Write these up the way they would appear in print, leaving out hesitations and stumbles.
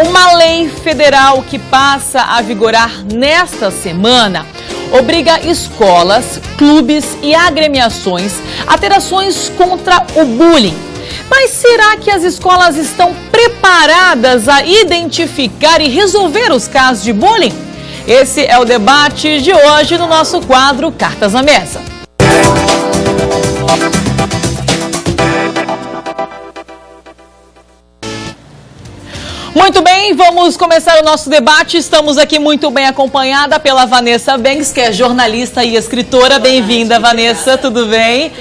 Uma lei federal que passa a vigorar nesta semana obriga escolas, clubes e agremiações a ter ações contra o bullying. Mas será que as escolas estão preparadas a identificar e resolver os casos de bullying? Esse é o debate de hoje no nosso quadro Cartas à Mesa. Muito bem, vamos começar o nosso debate. Estamos aqui muito bem acompanhada pela Vanessa Banks, que é jornalista e escritora. Bem-vinda, Vanessa, tudo bem?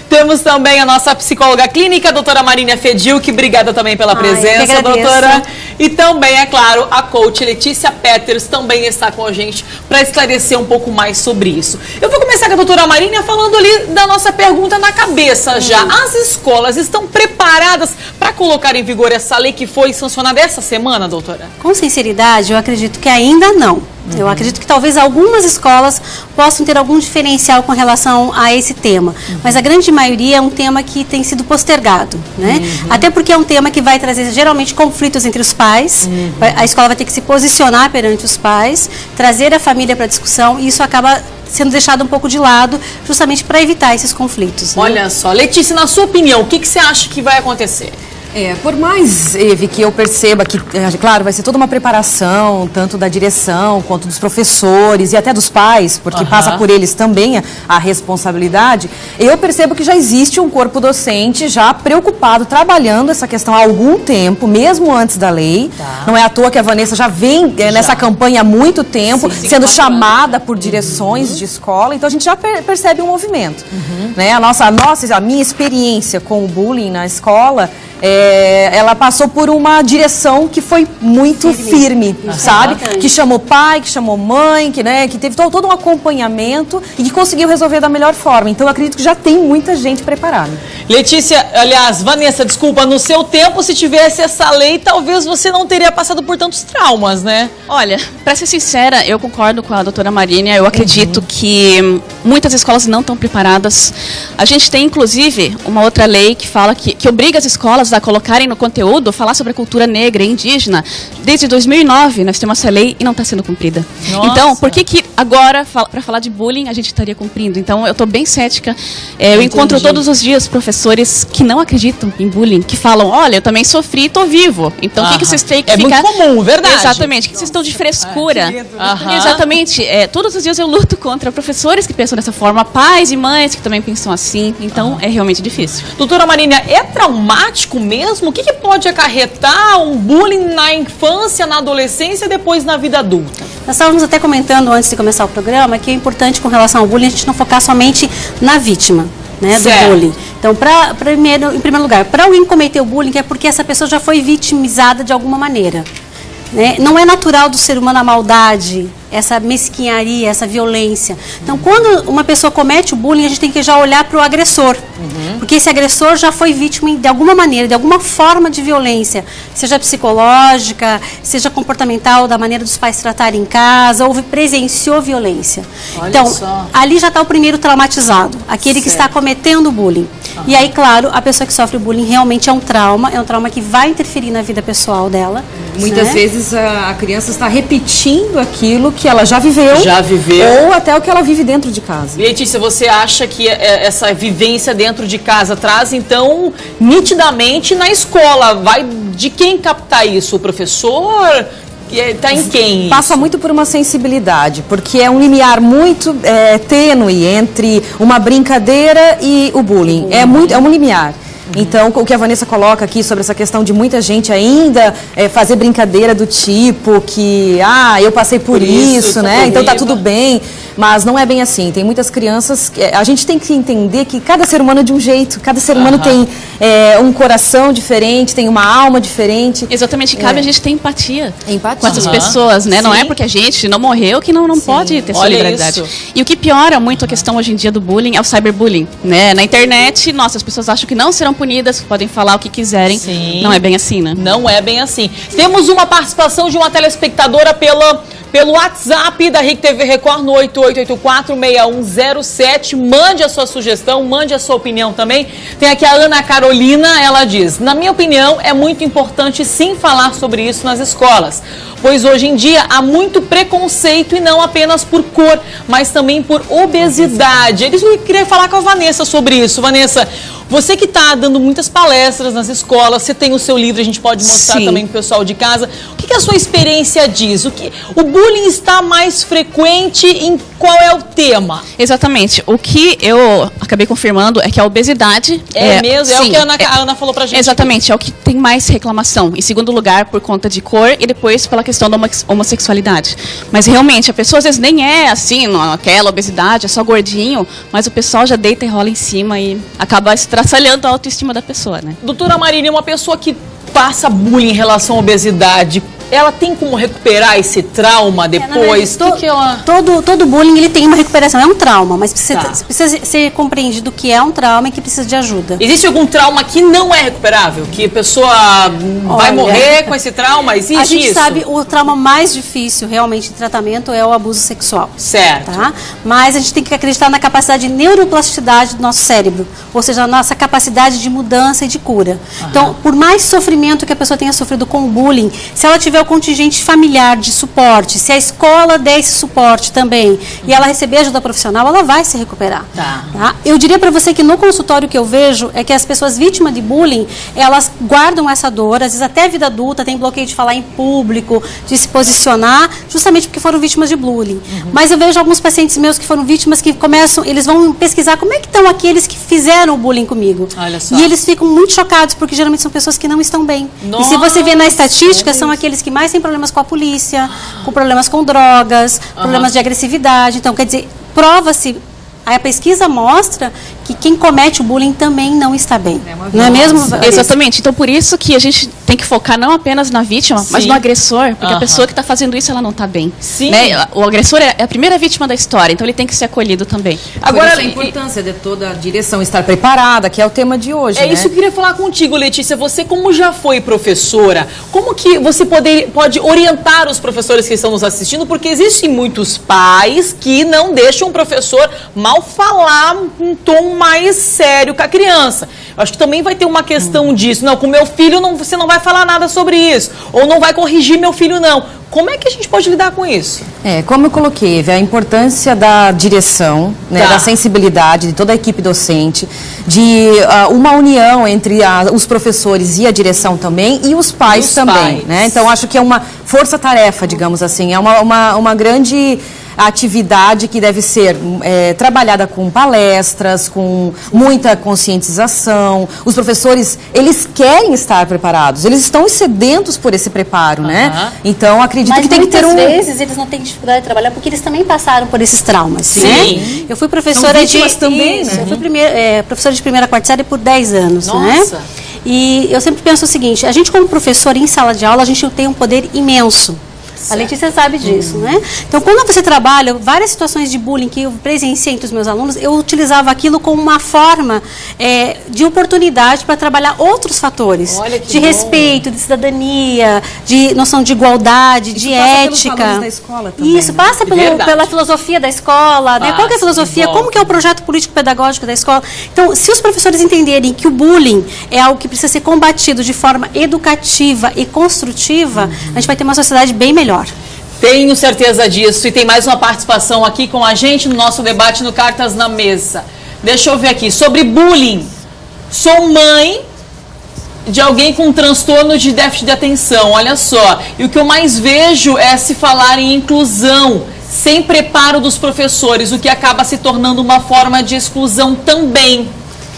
Temos também a nossa psicóloga clínica, a doutora Marília Fedilk. Obrigada também pela presença, doutora. E também, é claro, a coach Letícia Peters também está com a gente para esclarecer um pouco mais sobre isso. Eu vou começar com a doutora Marília falando ali da nossa pergunta na cabeça já. As escolas estão preparadas para colocar em vigor essa lei que foi sancionada essa semana, doutora? Com sinceridade, eu acredito que ainda não. Eu acredito que talvez algumas escolas possam ter algum diferencial com relação a esse tema, mas a grande maioria é um tema que tem sido postergado, né? Até porque é um tema que vai trazer geralmente conflitos entre os pais, a escola vai ter que se posicionar perante os pais, trazer a família para a discussão e isso acaba sendo deixado um pouco de lado, justamente para evitar esses conflitos, né? Olha só, Letícia, na sua opinião, o que você acha que vai acontecer? Por mais, Eve, que eu perceba que, claro, vai ser toda uma preparação, tanto da direção, quanto dos professores e até dos pais, porque passa por eles também a responsabilidade, eu percebo que já existe um corpo docente já preocupado, trabalhando essa questão há algum tempo, mesmo antes da lei. Não é à toa que a Vanessa já vem nessa campanha há muito tempo, sendo chamada por direções de escola, então a gente já percebe um movimento. Né? A minha experiência com o bullying na escola, ela passou por uma direção que foi muito firme, sabe? Que chamou pai, que chamou mãe, que teve todo um acompanhamento e que conseguiu resolver da melhor forma. Então, eu acredito que já tem muita gente preparada. Letícia, aliás, Vanessa, desculpa, no seu tempo, se tivesse essa lei, talvez você não teria passado por tantos traumas, né? Olha, para ser sincera, eu concordo com a doutora Marília. Eu acredito que muitas escolas não estão preparadas. A gente tem, inclusive, uma outra lei que fala que obriga as escolas a colocarem no conteúdo, falar sobre a cultura negra e indígena. Desde 2009 nós temos essa lei e não está sendo cumprida. Nossa. Então, por que agora, para falar de bullying, a gente estaria cumprindo? Então, eu estou bem cética. Eu encontro todos os dias professores que não acreditam em bullying, que falam, olha, eu também sofri e estou vivo. Então, o que vocês têm que ficar... É muito comum, verdade. Exatamente, que vocês estão de frescura. Exatamente. Todos os dias eu luto contra professores que pensam dessa forma, pais e mães que também pensam assim. Então, é realmente difícil. Doutora Marília, é traumático mesmo? O que pode acarretar um bullying na infância, na adolescência e depois na vida adulta? Nós estávamos até comentando antes de começar o programa que é importante com relação ao bullying a gente não focar somente na vítima, né, do bullying. Então, em primeiro lugar, para alguém cometer o bullying é porque essa pessoa já foi vitimizada de alguma maneira. Né? Não é natural do ser humano a maldade, essa mesquinharia, essa violência. Então, quando uma pessoa comete o bullying, a gente tem que já olhar para o agressor. Porque esse agressor já foi vítima de alguma maneira, de alguma forma de violência, seja psicológica, seja comportamental, da maneira dos pais tratarem em casa, ou presenciou violência. Então, ali já está o primeiro traumatizado, aquele que está cometendo o bullying. E aí, claro, a pessoa que sofre o bullying realmente é um trauma que vai interferir na vida pessoal dela. Muitas vezes a criança está repetindo aquilo que ela já viveu, ou até o que ela vive dentro de casa. Letícia, você acha que essa vivência dentro de casa traz, então, nitidamente na escola? Vai de quem captar isso? O professor? Está em quem? Passa muito por uma sensibilidade, porque é um limiar muito tênue entre uma brincadeira e o bullying. É um limiar. Então, o que a Vanessa coloca aqui sobre essa questão de muita gente ainda fazer brincadeira do tipo que, eu passei por isso, né? Então tá tudo bem. Mas não é bem assim. Tem muitas crianças que a gente tem que entender que cada ser humano é de um jeito, cada ser humano tem um coração diferente, tem uma alma diferente. Exatamente, cabe a gente ter empatia com essas pessoas, né? Sim. Não é porque a gente não morreu que não pode ter solidariedade. E o que piora muito a questão hoje em dia do bullying é o cyberbullying, né? Na internet, as pessoas acham que não serão punidas, podem falar o que quiserem. Sim. Não é bem assim, né? Não é bem assim. Temos uma participação de uma telespectadora pelo WhatsApp da RIC TV Record no 8884-6107. Mande a sua sugestão, mande a sua opinião também. Tem aqui a Ana Carolina, ela diz: na minha opinião, é muito importante sim falar sobre isso nas escolas, pois hoje em dia há muito preconceito e não apenas por cor, mas também por obesidade. Eles queriam falar com a Vanessa sobre isso. Vanessa, você que está dando muitas palestras nas escolas, você tem o seu livro, a gente pode mostrar Sim. também para o pessoal de casa. O que a sua experiência diz? O bullying está mais frequente em qual é o tema? Exatamente. O que eu acabei confirmando é que a obesidade... mesmo? É sim, o que a Ana falou pra gente. Exatamente. É o que tem mais reclamação. Em segundo lugar, por conta de cor e depois pela questão da homossexualidade. Mas realmente, a pessoa às vezes nem é assim, aquela obesidade, é só gordinho, mas o pessoal já deita e rola em cima e acaba estraçalhando a autoestima da pessoa, né? Doutora Marina, uma pessoa que passa bullying em relação à obesidade, ela tem como recuperar esse trauma depois? Todo bullying ele tem uma recuperação, é um trauma, mas precisa ser compreendido que é um trauma e que precisa de ajuda. Existe algum trauma que não é recuperável? Que a pessoa vai morrer com esse trauma? Existe isso? A gente sabe o trauma mais difícil realmente de tratamento é o abuso sexual. Certo. Tá? Mas a gente tem que acreditar na capacidade de neuroplasticidade do nosso cérebro, ou seja, a nossa capacidade de mudança e de cura. Então, por mais sofrimento que a pessoa tenha sofrido com o bullying, se ela tiver o contingente familiar de suporte, se a escola der esse suporte também e ela receber ajuda profissional, ela vai se recuperar. Tá? Eu diria para você que no consultório que eu vejo é que as pessoas vítimas de bullying, elas guardam essa dor, às vezes até a vida adulta, tem bloqueio de falar em público, de se posicionar, justamente porque foram vítimas de bullying. Mas eu vejo alguns pacientes meus que foram vítimas que eles vão pesquisar como é que estão aqueles que fizeram o bullying comigo. Olha só. E eles ficam muito chocados, porque geralmente são pessoas que não estão bem. E se você vê na estatística, são aqueles que mais têm problemas com a polícia, com problemas com drogas, problemas de agressividade. Então, quer dizer, prova-se, a pesquisa mostra que quem comete o bullying também não está bem. Não é mesmo? Exatamente. Então, por isso que a gente tem que focar não apenas na vítima, mas no agressor, porque a pessoa que está fazendo isso, ela não está bem. Sim. Né? O agressor é a primeira vítima da história, então ele tem que ser acolhido também. Agora, a importância de toda a direção estar preparada, que é o tema de hoje, É né? isso que eu queria falar contigo, Letícia. Você, como já foi professora, como que você pode orientar os professores que estão nos assistindo? Porque existem muitos pais que não deixam o professor mal falar um tom mais sério com a criança. Eu acho que também vai ter uma questão disso. Não, com meu filho você não vai falar nada sobre isso. Ou não vai corrigir meu filho, não. Como é que a gente pode lidar com isso? Como eu coloquei, Eve, a importância da direção, né, da sensibilidade de toda a equipe docente, de uma união entre os professores e a direção também, e os pais também. Né? Então, acho que é uma força-tarefa, digamos assim, é uma grande atividade que deve ser trabalhada com palestras, com muita conscientização. Os professores, eles querem estar preparados, eles estão sedentos por esse preparo, né? Então, acredito que tem que ter muitas vezes eles não têm dificuldade de trabalhar porque eles também passaram por esses traumas. Sim. Né? Eu fui professora também, né? Eu fui professora de primeira a quarta série por 10 anos. Nossa. Né? E eu sempre penso o seguinte, a gente como professor em sala de aula, a gente tem um poder imenso. A Letícia sabe disso, né? Então, quando você trabalha, várias situações de bullying que eu presenciei entre os meus alunos, eu utilizava aquilo como uma forma de oportunidade para trabalhar outros fatores. De respeito, de cidadania, de noção de igualdade, de ética. Pelos da escola também, isso, passa pela filosofia da escola, né? Qual que é a filosofia? Como que é o projeto político-pedagógico da escola? Então, se os professores entenderem que o bullying é algo que precisa ser combatido de forma educativa e construtiva, a gente vai ter uma sociedade bem melhor. Tenho certeza disso. E tem mais uma participação aqui com a gente no nosso debate no Cartas na Mesa. Deixa eu ver aqui. Sobre bullying. Sou mãe de alguém com transtorno de déficit de atenção. Olha só. E o que eu mais vejo é se falar em inclusão, sem preparo dos professores, o que acaba se tornando uma forma de exclusão também.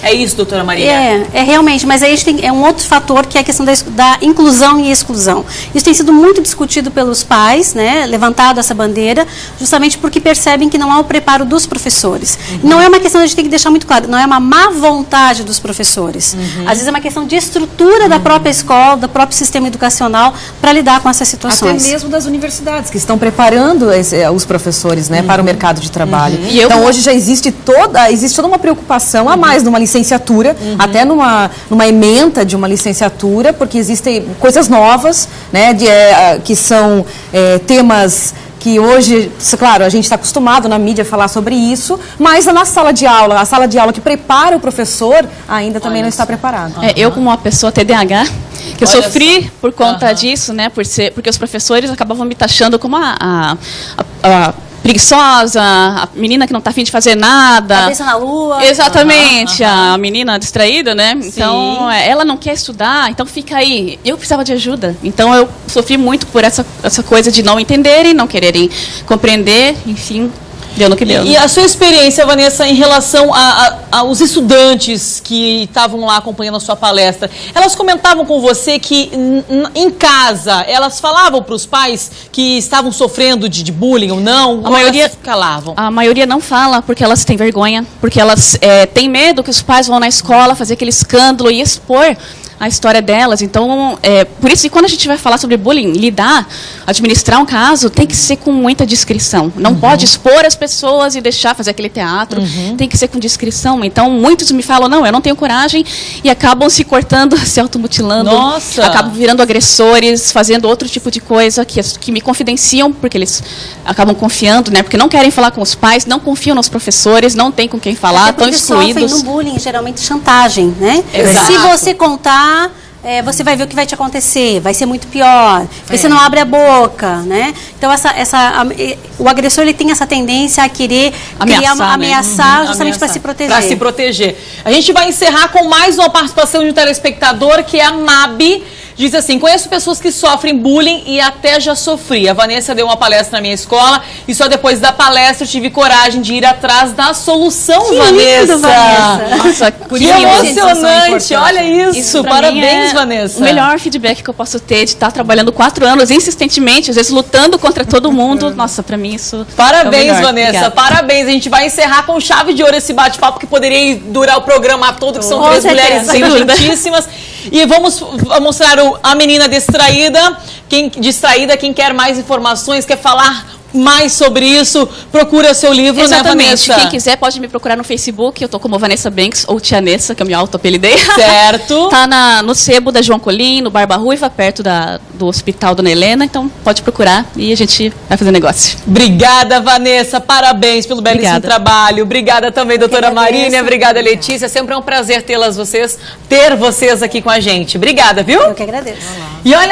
É isso, doutora Maria? Realmente, mas aí a gente tem um outro fator que é a questão da inclusão e exclusão. Isso tem sido muito discutido pelos pais, né, levantado essa bandeira, justamente porque percebem que não há o preparo dos professores. Não é uma questão, a gente tem que deixar muito claro, não é uma má vontade dos professores. Às vezes é uma questão de estrutura da própria escola, do próprio sistema educacional, para lidar com essas situações. Até mesmo das universidades, que estão preparando os professores, né, para o mercado de trabalho. Então, hoje já existe toda uma preocupação a mais numa licenciatura, até numa ementa de uma licenciatura, porque existem coisas novas, né, que são temas que hoje, claro, a gente está acostumado na mídia a falar sobre isso, mas na sala de aula, a sala de aula que prepara o professor ainda também não está preparada. Eu, como uma pessoa TDAH, que eu sofri por conta disso, né, porque os professores acabavam me taxando como a preguiçosa, a menina que não está afim de fazer nada. Cabeça na lua. Exatamente, a menina distraída, né? Então, ela não quer estudar, então fica aí. Eu precisava de ajuda. Então, eu sofri muito por essa coisa de não entenderem, não quererem compreender, enfim. Deu no que deu. E a sua experiência, Vanessa, em relação aos estudantes que estavam lá acompanhando a sua palestra, elas comentavam com você que em casa, elas falavam para os pais que estavam sofrendo de bullying ou não? A maioria calavam? A maioria não fala porque elas têm vergonha, porque elas têm medo que os pais vão na escola fazer aquele escândalo e expor a história delas. Então, por isso que quando a gente vai falar sobre bullying, administrar um caso, tem que ser com muita discrição. Não pode expor as pessoas e deixar fazer aquele teatro. Tem que ser com discrição. Então, muitos me falam, não, eu não tenho coragem, e acabam se cortando, se automutilando. Nossa! Acabam virando agressores, fazendo outro tipo de coisa que me confidenciam, porque eles acabam confiando, né? Porque não querem falar com os pais, não confiam nos professores, não tem com quem falar, estão excluídos. Sofrem no bullying, geralmente chantagem, né? Exato. Se você contar, você vai ver o que vai te acontecer, vai ser muito pior, porque você não abre a boca, né? Então, o agressor ele tem essa tendência a querer ameaçar justamente para se proteger. Para se proteger. A gente vai encerrar com mais uma participação de um telespectador, que é a Mabi. Diz assim, conheço pessoas que sofrem bullying e até já sofri. A Vanessa deu uma palestra na minha escola e só depois da palestra eu tive coragem de ir atrás da solução, que Vanessa. Lindo, Vanessa. Nossa, que emocionante, olha isso parabéns, Vanessa. O melhor feedback que eu posso ter de estar trabalhando 4 anos insistentemente, às vezes lutando contra todo mundo. Nossa, pra mim isso parabéns, é o melhor. Vanessa, Obrigada. Parabéns. A gente vai encerrar com chave de ouro esse bate-papo que poderia durar o programa todo, que são 3 mulheres inteligentíssimas. E vamos mostrar a menina distraída. Quem quer mais informações, quer falar mais sobre isso, procura seu livro, Exatamente. Né, Vanessa? Quem quiser pode me procurar no Facebook, eu tô como Vanessa Banks, ou Tia Nessa, que eu me auto-apelidei. Certo. Tá no sebo da João Colim, no Barba Ruiva, perto do Hospital Dona Helena, então pode procurar e a gente vai fazer negócio. Obrigada, Vanessa, parabéns pelo belíssimo trabalho. Obrigada também, doutora Marília, obrigada, Letícia, sempre é um prazer ter vocês aqui com a gente. Obrigada, viu? Eu que agradeço. E olha